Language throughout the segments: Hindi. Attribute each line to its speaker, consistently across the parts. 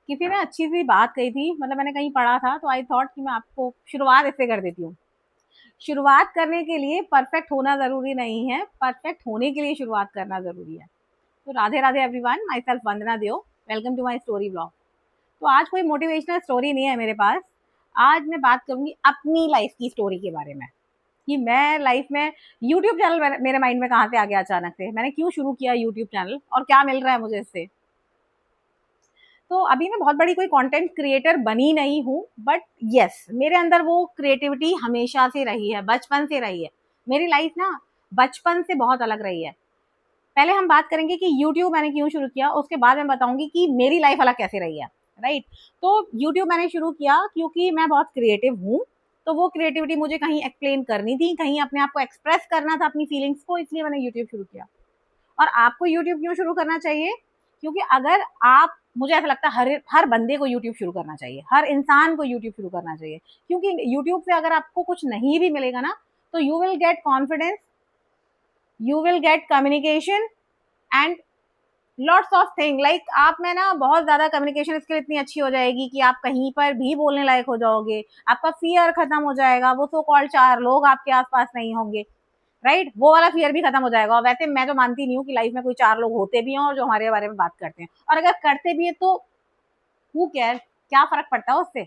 Speaker 1: किसी ने अच्छी सी बात कही थी, मतलब मैंने कहीं पढ़ा था, तो आई थॉट कि मैं आपको शुरुआत इससे कर देती हूँ। शुरुआत करने के लिए परफेक्ट होना ज़रूरी नहीं है, परफेक्ट होने के लिए शुरुआत करना ज़रूरी है। तो Radhe Radhe everyone, myself Vandana Deo, welcome to my story blog. तो आज कोई मोटिवेशनल स्टोरी नहीं है मेरे पास। आज मैं बात करूंगी अपनी लाइफ की स्टोरी के बारे में, कि मैं लाइफ में यूट्यूब चैनल मेरे माइंड में कहाँ से आ गया अचानक से, मैंने क्यों शुरू किया यूट्यूब चैनल और क्या मिल रहा है मुझे इससे। तो अभी मैं बहुत बड़ी कोई कंटेंट क्रिएटर बनी नहीं हूँ, बट यस, मेरे अंदर वो क्रिएटिविटी हमेशा से रही है, बचपन से रही है। मेरी लाइफ ना बचपन से बहुत अलग रही है। पहले हम बात करेंगे कि यूट्यूब मैंने क्यों शुरू किया, उसके बाद मैं बताऊंगी कि मेरी लाइफ अलग कैसे रही है। राइट। तो यूट्यूब मैंने शुरू किया क्योंकि मैं बहुत क्रिएटिव हूँ, तो वो क्रिएटिविटी मुझे कहीं एक्सप्लेन करनी थी, कहीं अपने आप को एक्सप्रेस करना था अपनी फीलिंग्स को, इसलिए मैंने यूट्यूब शुरू किया। और आपको यूट्यूब क्यों शुरू करना चाहिए? क्योंकि अगर आप, मुझे ऐसा लगता है हर हर बंदे को यूट्यूब शुरू करना चाहिए, हर इंसान को यूट्यूब शुरू करना चाहिए। क्योंकि यूट्यूब से अगर आपको कुछ नहीं भी मिलेगा ना, तो you will get confidence, you will get communication and lots of thing. Like आप में ना बहुत ज्यादा कम्युनिकेशन स्किल इतनी अच्छी हो जाएगी कि आप कहीं पर भी बोलने लायक हो जाओगे। आपका फियर खत्म हो जाएगा, वो सो कॉल्ड चार लोग आपके आसपास नहीं होंगे। राइट, वो वाला फियर भी खत्म हो जाएगा। और वैसे मैं तो मानती नहीं हूँ कि लाइफ में कोई चार लोग होते भी हैं और जो हमारे बारे में बात करते हैं, और अगर करते भी है तो हु केयर, क्या फर्क पड़ता है उससे।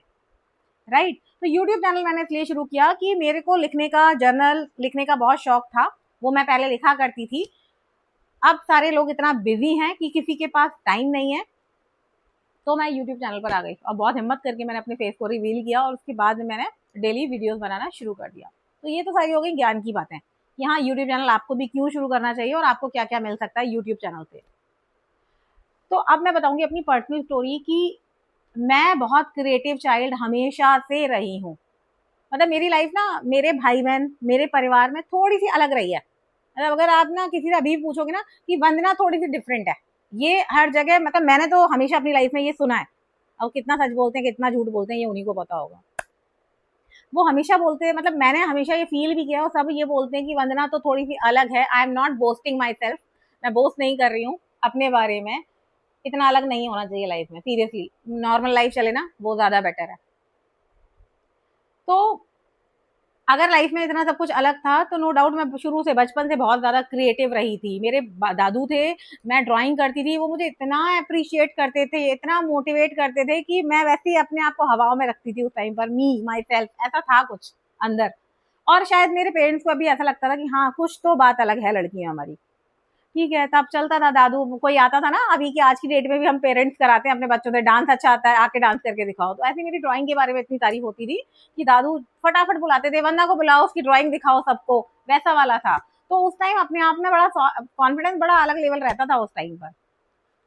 Speaker 1: राइट। तो यूट्यूब चैनल मैंने इसलिए शुरू किया कि मेरे को लिखने का, जर्नल लिखने का बहुत शौक था। वो मैं पहले लिखा करती थी। अब सारे लोग इतना बिजी हैं कि किसी के पास टाइम नहीं है, तो मैं यूट्यूब चैनल पर आ गई और बहुत हिम्मत करके मैंने अपने फेस को रिवील किया, और उसके बाद मैंने डेली वीडियोस बनाना शुरू कर दिया। तो ये तो सारी हो गई ज्ञान की बातें कि हाँ, यूट्यूब चैनल आपको भी क्यों शुरू करना चाहिए और आपको क्या क्या मिल सकता है यूट्यूब चैनल से। तो अब मैं बताऊंगी अपनी पर्सनल स्टोरी कि मैं बहुत क्रिएटिव चाइल्ड हमेशा से रही हूँ। मतलब मेरी लाइफ ना मेरे भाई बहन, मेरे परिवार में थोड़ी सी अलग रही है। मतलब अगर आप ना किसी से अभी पूछोगे ना कि वंदना थोड़ी सी डिफरेंट है, ये हर जगह, मतलब मैंने तो हमेशा अपनी लाइफ में ये सुना है। अब कितना सच बोलते हैं कितना झूठ बोलते हैं ये उन्हीं को पता होगा। वो हमेशा बोलते हैं, मतलब मैंने हमेशा ये फील भी किया और सब ये बोलते हैं कि वंदना तो थोड़ी सी अलग है। I am not boasting my self, मैं बोस्ट नहीं कर रही हूँ अपने बारे में। इतना अलग नहीं होना चाहिए लाइफ में, सीरियसली। नॉर्मल लाइफ चले ना, वो ज्यादा बेटर है। तो अगर लाइफ में इतना सब कुछ अलग था, तो नो डाउट मैं शुरू से, बचपन से बहुत ज्यादा क्रिएटिव रही थी। मेरे दादू थे, मैं ड्राइंग करती थी, वो मुझे इतना अप्रिशिएट करते थे, इतना मोटिवेट करते थे कि मैं वैसे ही अपने आप को हवाओं में रखती थी उस टाइम पर। मी माई सेल्फ, ऐसा था कुछ अंदर। और शायद मेरे पेरेंट्स को भी ऐसा लगता था कि हाँ, कुछ तो बात अलग है लड़कियां हमारी। ठीक है, तब चलता था। दादू, कोई आता था ना, अभी की आज की डेट में भी हम पेरेंट्स कराते हैं अपने बच्चों से, डांस अच्छा आता है, आके डांस करके दिखाओ। तो ऐसी मेरी ड्राइंग के बारे में इतनी तारीफ होती थी कि दादू फटाफट बुलाते थे, वंदना को बुलाओ, उसकी ड्राइंग दिखाओ सबको, वैसा वाला था। तो उस टाइम अपने आप में बड़ा कॉन्फिडेंस, बड़ा अलग लेवल रहता था उस टाइम पर।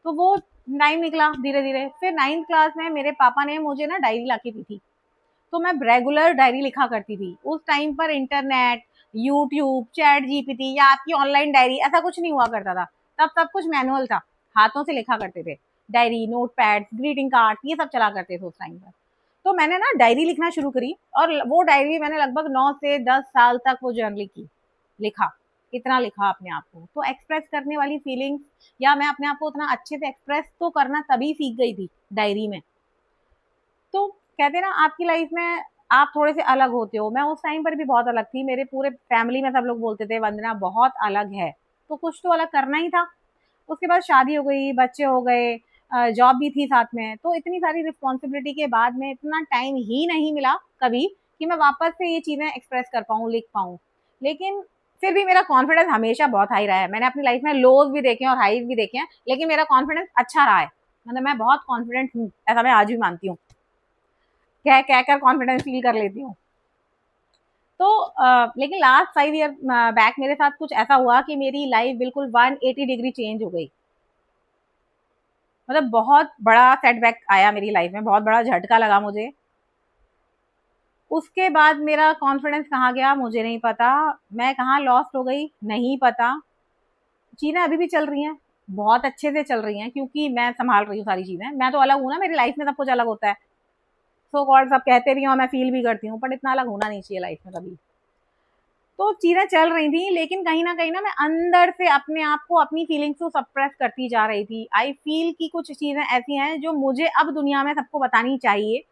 Speaker 1: तो वो टाइम निकला धीरे धीरे। फिर 9th क्लास में मेरे पापा ने मुझे ना डायरी ला के दी थी, तो मैं रेगुलर डायरी लिखा करती थी। उस टाइम पर इंटरनेट, यूट्यूब, चैट जीपीटी या आपकी ऑनलाइन डायरी, ऐसा कुछ नहीं हुआ करता था। तब सब कुछ मैनुअल था, हाथों से लिखा करते थे। Diary, note pad, greeting card, ये सब चला करते थे उस टाइम पर। तो मैंने ना डायरी लिखना शुरू करी, और वो डायरी मैंने लगभग 9 से 10 साल तक वो जर्नल की, लिखा। इतना लिखा अपने आप को, तो एक्सप्रेस करने वाली फीलिंग्स, या मैं अपने आप को उतना अच्छे से एक्सप्रेस तो करना तभी सीख गई थी डायरी में। तो कहते हैं ना, आपकी लाइफ में आप थोड़े से अलग होते हो। मैं उस टाइम पर भी बहुत अलग थी, मेरे पूरे फैमिली में सब लोग बोलते थे वंदना बहुत अलग है, तो कुछ तो अलग करना ही था। उसके बाद शादी हो गई, बच्चे हो गए, जॉब भी थी साथ में, तो इतनी सारी रिस्पॉन्सिबिलिटी के बाद में इतना टाइम ही नहीं मिला कभी कि मैं वापस से ये चीजें एक्सप्रेस कर पाऊँ, लिख पाऊँ। लेकिन फिर भी मेरा कॉन्फिडेंस हमेशा बहुत हाई रहा है। मैंने अपनी लाइफ में लोज भी देखे हैं और हाईज भी देखे हैं, लेकिन मेरा कॉन्फिडेंस अच्छा रहा है। मतलब मैं बहुत कॉन्फिडेंट हूँ, ऐसा मैं आज भी मानती हूँ। कह कहकर कॉन्फिडेंस फील कर लेती हूँ। तो लेकिन लास्ट 5 ईयर बैक मेरे साथ कुछ ऐसा हुआ कि मेरी लाइफ बिल्कुल 180 डिग्री चेंज हो गई। मतलब बहुत बड़ा सेटबैक आया मेरी लाइफ में, बहुत बड़ा झटका लगा मुझे। उसके बाद मेरा कॉन्फिडेंस कहाँ गया मुझे नहीं पता, मैं कहाँ लॉस्ट हो गई नहीं पता। चीजें अभी भी चल रही हैं, बहुत अच्छे से चल रही हैं, क्योंकि मैं संभाल रही हूँ सारी चीजें। मैं तो अलग हूँ ना, मेरी लाइफ में सब कुछ अलग होता है। सो कॉल्ड सब कहते भी हैं और मैं फील भी करती हूँ, बट इतना अलग होना नहीं चाहिए लाइफ में कभी। तो चीजें चल रही थी, लेकिन कहीं ना मैं अंदर से अपने आप को, अपनी फीलिंग्स को सप्रेस करती जा रही थी। आई फील कि कुछ चीजें ऐसी हैं जो मुझे अब दुनिया में सबको बतानी चाहिए।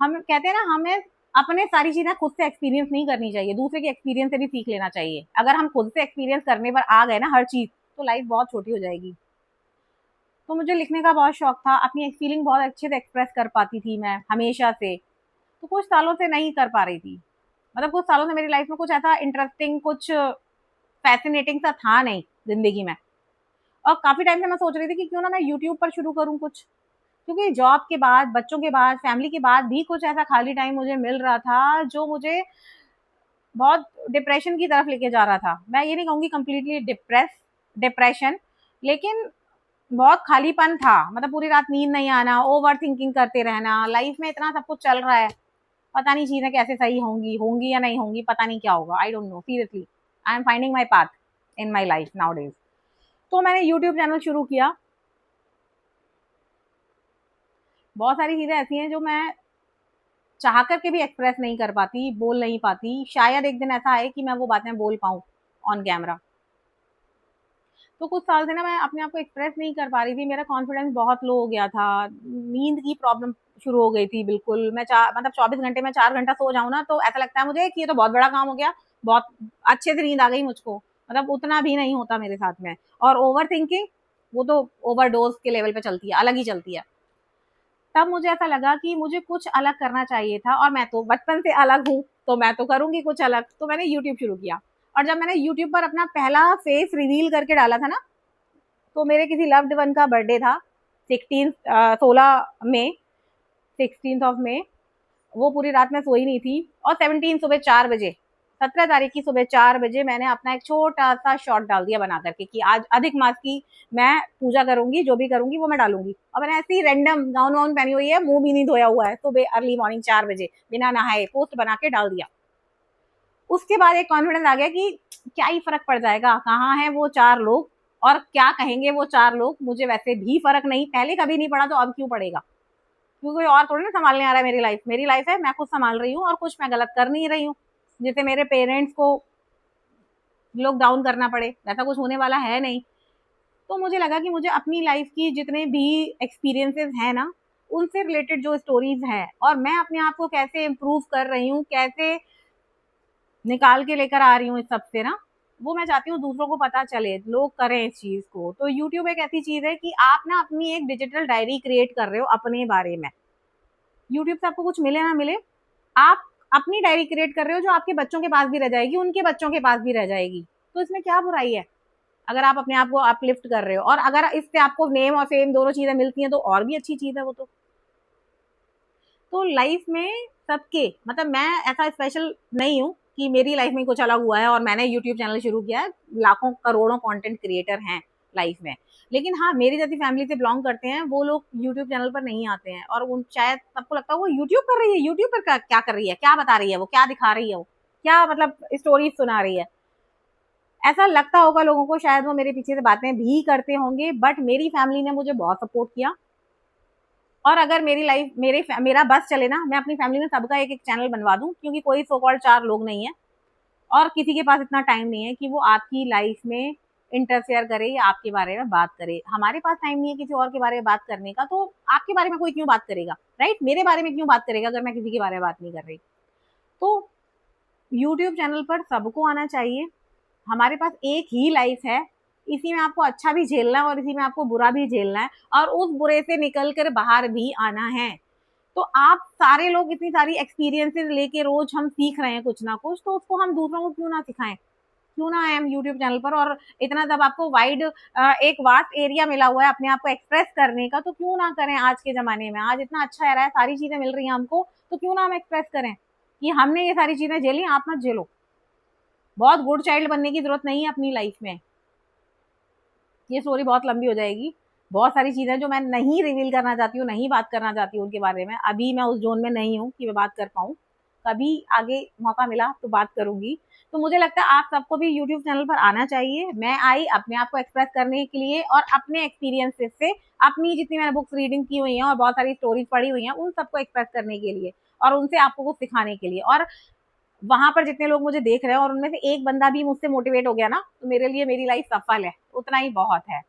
Speaker 1: हम कहते हैं ना, हमें अपने सारी चीजें खुद से एक्सपीरियंस नहीं करनी चाहिए, दूसरे के एक्सपीरियंस से भी सीख लेना चाहिए। अगर हम खुद से एक्सपीरियंस करने पर आ गए ना हर चीज, तो लाइफ बहुत छोटी हो जाएगी। तो मुझे लिखने का बहुत शौक था, अपनी फीलिंग बहुत अच्छे से एक्सप्रेस कर पाती थी मैं हमेशा से। तो कुछ सालों से नहीं कर पा रही थी, मतलब कुछ सालों से मेरी लाइफ में कुछ ऐसा इंटरेस्टिंग, कुछ फैसिनेटिंग सा था नहीं जिंदगी में। और काफी टाइम से मैं सोच रही थी कि क्यों ना मैं यूट्यूब पर शुरू करूँ कुछ, क्योंकि जॉब के बाद, बच्चों के बाद, फैमिली के बाद भी कुछ ऐसा खाली टाइम मुझे मिल रहा था जो मुझे बहुत डिप्रेशन की तरफ लेके जा रहा था। मैं ये नहीं कहूँगी कंप्लीटली डिप्रेशन, लेकिन बहुत खालीपन था। मतलब पूरी रात नींद नहीं आना, ओवर थिंकिंग करते रहना, लाइफ में इतना सब कुछ चल रहा है, पता नहीं चीजें कैसे सही होंगी होंगी या नहीं होंगी, पता नहीं क्या होगा, I don't know seriously. I am finding my path in my life now days. तो मैंने यूट्यूब चैनल शुरू किया। बहुत सारी चीजें ऐसी हैं जो मैं चाह करके भी एक्सप्रेस नहीं कर पाती, बोल नहीं पाती। शायद एक दिन ऐसा आए कि मैं वो बातें बोल पाऊँ ऑन कैमरा। तो कुछ साल से ना मैं अपने आप को एक्सप्रेस नहीं कर पा रही थी, मेरा कॉन्फिडेंस बहुत लो हो गया था, नींद की प्रॉब्लम शुरू हो गई थी बिल्कुल। मैं मतलब 24 घंटे में 4 घंटा सो जाऊँ ना, तो ऐसा लगता है मुझे कि ये तो बहुत बड़ा काम हो गया, बहुत अच्छे से नींद आ गई मुझको। मतलब उतना भी नहीं होता मेरे साथ में। और ओवर थिंकिंग, वो तो ओवरडोज के लेवल पे चलती है, अलग ही चलती है। तब मुझे ऐसा लगा कि मुझे कुछ अलग करना चाहिए था, और मैं तो बचपन से अलग हूँ, तो मैं तो करूंगी कुछ अलग। तो मैंने यूट्यूब शुरू किया। और जब मैंने यूट्यूब पर अपना पहला फेस रिवील करके डाला था ना, तो मेरे किसी लव्ड वन का बर्थडे था, 16 मई। वो पूरी रात में सोई नहीं थी, और 17 सुबह 4 बजे, 17 तारीख की सुबह 4 बजे मैंने अपना एक छोटा सा शॉर्ट डाल दिया बना करके कि आज अधिक मास की मैं पूजा करूंगी, जो भी करूंगी वो मैं डालूंगी। और मैंने ऐसी रैंडम गाउन वाउन पहनी हुई है, मुंह भी नहीं धोया हुआ है, सुबह अर्ली मॉर्निंग 4 बजे बिना नहाए पोस्ट बना के डाल दिया। उसके बाद एक कॉन्फिडेंस आ गया कि क्या ही फर्क पड़ जाएगा, कहाँ है वो 4 लोग, और क्या कहेंगे वो 4 लोग, मुझे वैसे भी फर्क नहीं, पहले कभी नहीं पड़ा तो अब क्यों पड़ेगा, क्योंकि कोई और थोड़ी ना संभालने आ रहा है मेरी लाइफ। मेरी लाइफ है, मैं खुद संभाल रही हूँ, और कुछ मैं गलत कर नहीं रही हूँ जिससे मेरे पेरेंट्स को लोग डाउन करना पड़े, वैसा कुछ होने वाला है नहीं। तो मुझे लगा कि मुझे अपनी लाइफ की जितने भी एक्सपीरियंसेस हैं ना, उनसे रिलेटेड जो स्टोरीज हैं, और मैं अपने आप को कैसे इम्प्रूव कर रही हूँ, कैसे निकाल के लेकर आ रही हूँ इस सब से ना, वो मैं चाहती हूँ दूसरों को पता चले, लोग करें इस चीज को। तो यूट्यूब एक ऐसी चीज है कि आप ना अपनी एक डिजिटल डायरी क्रिएट कर रहे हो अपने बारे में। यूट्यूब से आपको कुछ मिले ना मिले, आप अपनी डायरी क्रिएट कर रहे हो, जो आपके बच्चों के पास भी रह जाएगी, उनके बच्चों के पास भी रह जाएगी। तो इसमें क्या बुराई है, अगर आप अपने आप को अपलिफ्ट कर रहे हो, और अगर इससे आपको नेम और फेम दोनों चीजें मिलती हैं तो और भी अच्छी चीज है वो तो लाइफ में सबके, मतलब मैं ऐसा स्पेशल नहीं हूँ कि मेरी लाइफ में कुछ अलग हुआ है और मैंने यूट्यूब चैनल शुरू किया है। लाखों करोड़ों कंटेंट क्रिएटर हैं लाइफ में, लेकिन हाँ, मेरी जैसी फैमिली से बिलोंग करते हैं वो लोग यूट्यूब चैनल पर नहीं आते हैं, और उन शायद सबको लगता है वो यूट्यूब कर रही है, यूट्यूब पर क्या कर रही है, क्या बता रही है, वो क्या दिखा रही है, वो क्या मतलब स्टोरीज सुना रही है। ऐसा लगता होगा लोगों को, शायद वो मेरे पीछे से बातें भी करते होंगे, बट मेरी फैमिली ने मुझे बहुत सपोर्ट किया। और अगर मेरी लाइफ मेरा बस चले ना, मैं अपनी फैमिली में सबका एक एक चैनल बनवा दूं, क्योंकि कोई सो कॉल्ड 4 लोग नहीं है, और किसी के पास इतना टाइम नहीं है कि वो आपकी लाइफ में इंटरफेयर करे या आपके बारे में बात करे। हमारे पास टाइम नहीं है किसी और के बारे में बात करने का, तो आपके बारे में कोई क्यों बात करेगा, राइट? मेरे बारे में क्यों बात करेगा अगर मैं किसी के बारे में बात नहीं कर रही। तो यूट्यूब चैनल पर सबको आना चाहिए। हमारे पास एक ही लाइफ है, इसी में आपको अच्छा भी झेलना है और इसी में आपको बुरा भी झेलना है, और उस बुरे से निकल कर बाहर भी आना है। तो आप सारे लोग इतनी सारी एक्सपीरियंसेस लेके रोज हम सीख रहे हैं कुछ ना कुछ, तो उसको हम दूसरों को क्यों ना सिखाएं, क्यों ना आए हम यूट्यूब चैनल पर। और इतना जब आपको वाइड एक वास्ट एरिया मिला हुआ है अपने आप को एक्सप्रेस करने का, तो क्यों ना करें। आज के जमाने में आज इतना अच्छा रहा है, सारी चीजें मिल रही हैं हमको, तो क्यों ना हम एक्सप्रेस करें कि हमने ये सारी चीजें झेली, आप मत झेलो। बहुत गुड चाइल्ड बनने की जरूरत नहीं है अपनी लाइफ में। ये स्टोरी बहुत लंबी हो जाएगी, बहुत सारी चीजें जो मैं नहीं रिवील करना चाहती हूँ, नहीं बात करना चाहती हूँ उनके बारे में। अभी मैं उस जोन में नहीं हूँ कि मैं बात कर पाऊँ, कभी आगे मौका मिला तो बात करूंगी। तो मुझे लगता है आप सबको भी यूट्यूब चैनल पर आना चाहिए। मैं आई अपने आप को एक्सप्रेस करने के लिए, और अपने एक्सपीरियंसेस से, अपनी जितनी मैंने बुक्स रीडिंग की हुई हैं और बहुत सारी स्टोरीज पढ़ी हुई हैं, उन सबको एक्सप्रेस करने के लिए, और उनसे आपको कुछ सिखाने के लिए। और वहां पर जितने लोग मुझे देख रहे हैं और उनमें से एक बंदा भी मुझसे मोटिवेट हो गया ना, तो मेरे लिए मेरी लाइफ सफल है, उतना ही बहुत है।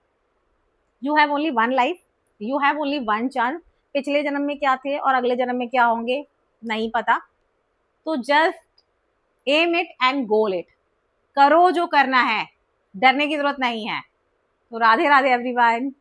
Speaker 1: You have only one life, you have only one chance. पिछले जन्म में क्या थे और अगले जन्म में क्या होंगे नहीं पता, तो just aim it and goal it, करो जो करना है, डरने की जरूरत नहीं है। तो राधे राधे एवरीवन।